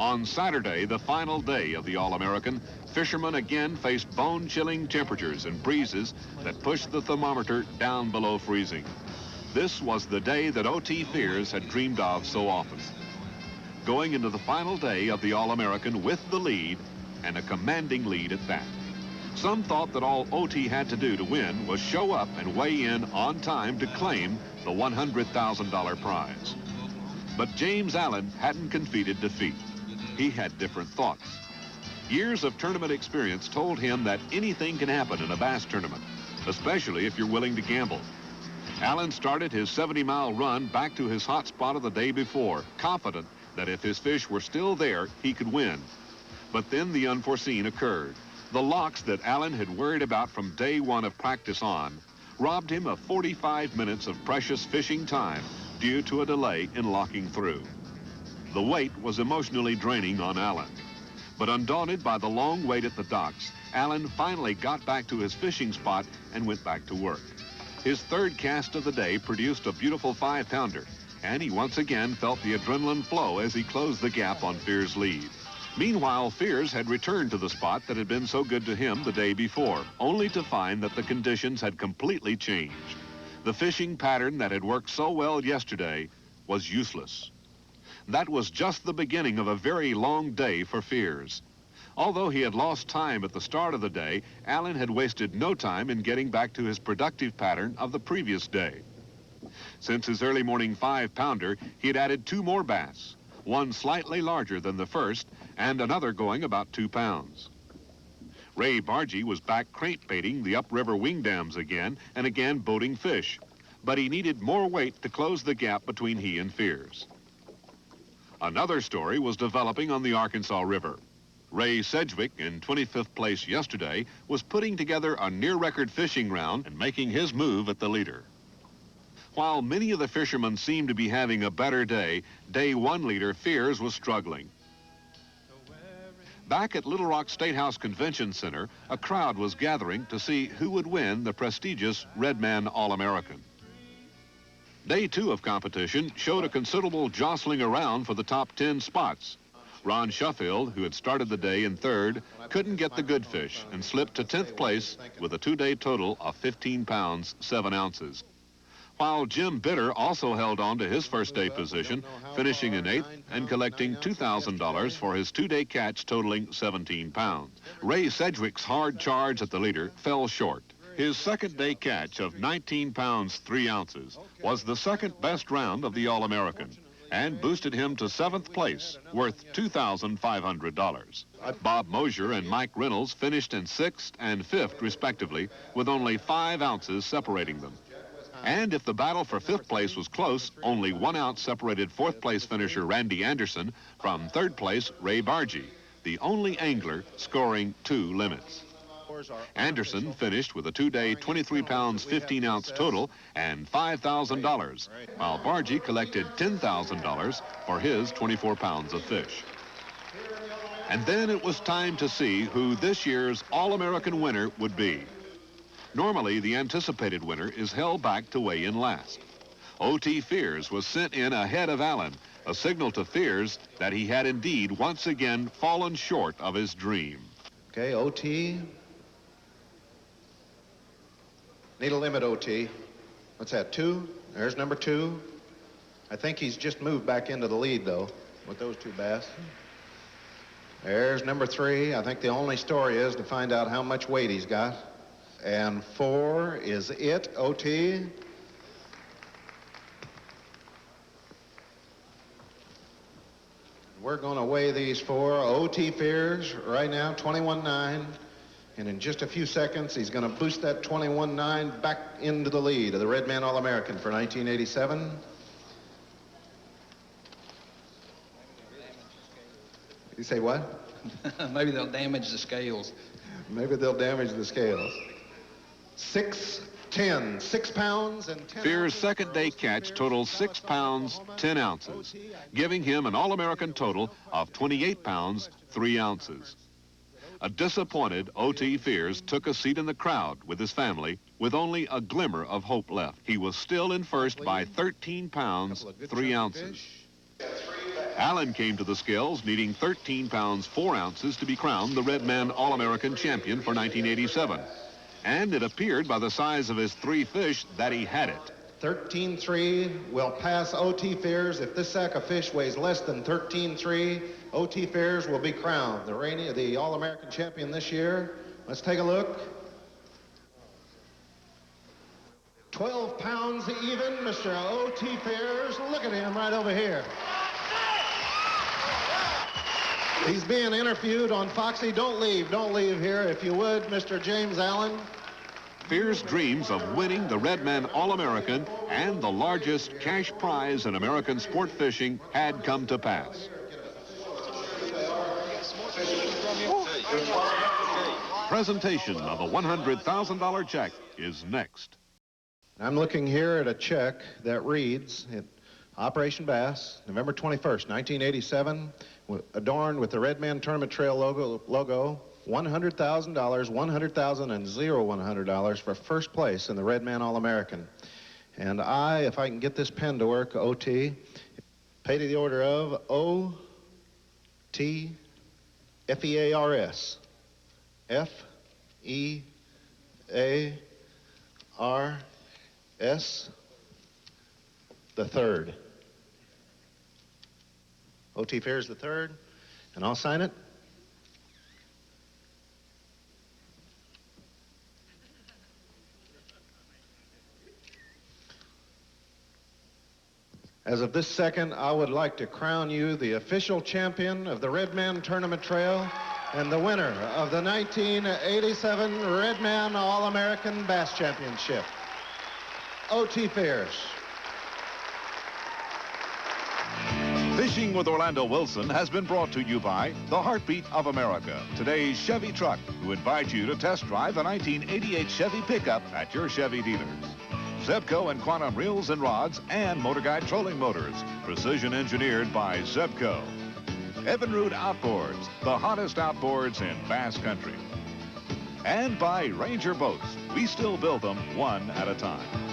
On Saturday, the final day of the All-American, fishermen again faced bone-chilling temperatures and breezes that pushed the thermometer down below freezing. This was the day that O.T. Fears had dreamed of so often. Going into the final day of the All-American with the lead, and a commanding lead at that. Some thought that all O.T. had to do to win was show up and weigh in on time to claim the $100,000 prize. But James Allen hadn't conceded defeat. He had different thoughts. Years of tournament experience told him that anything can happen in a bass tournament, especially if you're willing to gamble. Allen started his 70-mile run back to his hot spot of the day before, confident that if his fish were still there, he could win. But then the unforeseen occurred. The locks that Allen had worried about from day one of practice on robbed him of 45 minutes of precious fishing time due to a delay in locking through. The wait was emotionally draining on Allen. But undaunted by the long wait at the docks, Allen finally got back to his fishing spot and went back to work. His third cast of the day produced a beautiful 5-pounder, and he once again felt the adrenaline flow as he closed the gap on Fears' lead. Meanwhile, Fears had returned to the spot that had been so good to him the day before, only to find that the conditions had completely changed. The fishing pattern that had worked so well yesterday was useless. That was just the beginning of a very long day for Fears. Although he had lost time at the start of the day, Allen had wasted no time in getting back to his productive pattern of the previous day. Since his early morning 5-pounder, he had added 2 more bass, one slightly larger than the first and another going about 2 pounds. Ray Bargee was back crankbaiting the upriver wing dams again and again boating fish, but he needed more weight to close the gap between he and Fears. Another story was developing on the Arkansas River. Ray Sedgwick, in 25th place yesterday, was putting together a near-record fishing round and making his move at the leader. While many of the fishermen seemed to be having a better day, day 1 leader Fears was struggling. Back at Little Rock Statehouse Convention Center, a crowd was gathering to see who would win the prestigious Redman All-American. Day 2 of competition showed a considerable jostling around for the top 10 spots. Ron Sheffield, who had started the day in 3rd, couldn't get the good fish and slipped to 10th place with a 2-day total of 15 pounds, 7 ounces. While Jim Bitter also held on to his first day position, finishing in 8th and collecting $2,000 for his 2-day catch totaling 17 pounds. Ray Sedgwick's hard charge at the leader fell short. His 2nd day catch of 19 pounds, 3 ounces was the 2nd best round of the All-American and boosted him to 7th place, worth $2,500. Bob Mosier and Mike Reynolds finished in 6th and 5th, respectively, with only 5 ounces separating them. And if the battle for 5th place was close, only 1 ounce separated 4th place finisher Randy Anderson from 3rd place Ray Bargee, the only angler scoring 2 limits. Anderson finished with a 2-day 23 pounds 15 ounce total and $5,000, while Bargee collected $10,000 for his 24 pounds of fish. And then it was time to see who this year's All-American winner would be. Normally, the anticipated winner is held back to weigh in last. O.T. Fears was sent in ahead of Allen, a signal to Fears that he had indeed once again fallen short of his dream. Okay, O.T. Need a limit, O.T. What's that, 2? There's number 2. I think he's just moved back into the lead, though, with those 2 bass. There's number 3. I think the only story is to find out how much weight he's got. And 4 is it, O.T. We're going to weigh these 4. O.T. Fears right now, 21.9. And in just a few seconds, he's going to boost that 21.9 back into the lead of the Redman All-American for 1987. You say what? Maybe they'll damage the scales. Maybe they'll damage the scales. 6'10", 6 pounds and 10 Fears' 2nd day catch totals 6 pounds, 10 ounces, giving him an All-American total of 28 pounds, 3 ounces. A disappointed O.T. Fears took a seat in the crowd with his family with only a glimmer of hope left. He was still in first by 13 pounds, 3 ounces. Allen came to the scales needing 13 pounds 4 ounces to be crowned the Redman All-American champion for 1987. And it appeared by the size of his 3 fish that he had it. 13.3 will pass O.T. Fears. If this sack of fish weighs less than 13.3, O.T. Fears will be crowned the All-American champion this year. Let's take a look. 12 pounds even, Mr. O.T. Fears. Look at him right over here. He's being interviewed on Foxy. Don't leave here, if you would, Mr. James Allen. Fears dreams of winning the Redman All-American and the largest cash prize in American sport fishing had come to pass. Presentation of a $100,000 check is next. I'm looking here at a check that reads, Operation Bass, November 21st, 1987, adorned with the Redman Tournament Trail logo, $100,000, $100,000, and $100 for first place in the Redman All-American. And I, if I can get this pen to work, O.T., pay to the order of O.T. F-E-A-R-S. F-E-A-R-S the third. O.T. Fears the third, and I'll sign it. As of this second, I would like to crown you the official champion of the Redman Tournament Trail and the winner of the 1987 Redman All-American Bass Championship. O.T. Fears. Fishing with Orlando Wilson has been brought to you by the Heartbeat of America, today's Chevy truck, who invite you to test drive the 1988 Chevy pickup at your Chevy dealers. Zebco and Quantum Reels and Rods and Motor Guide Trolling Motors, precision engineered by Zebco. Evinrude Outboards, the hottest outboards in Bass Country. And by Ranger Boats, we still build them one at a time.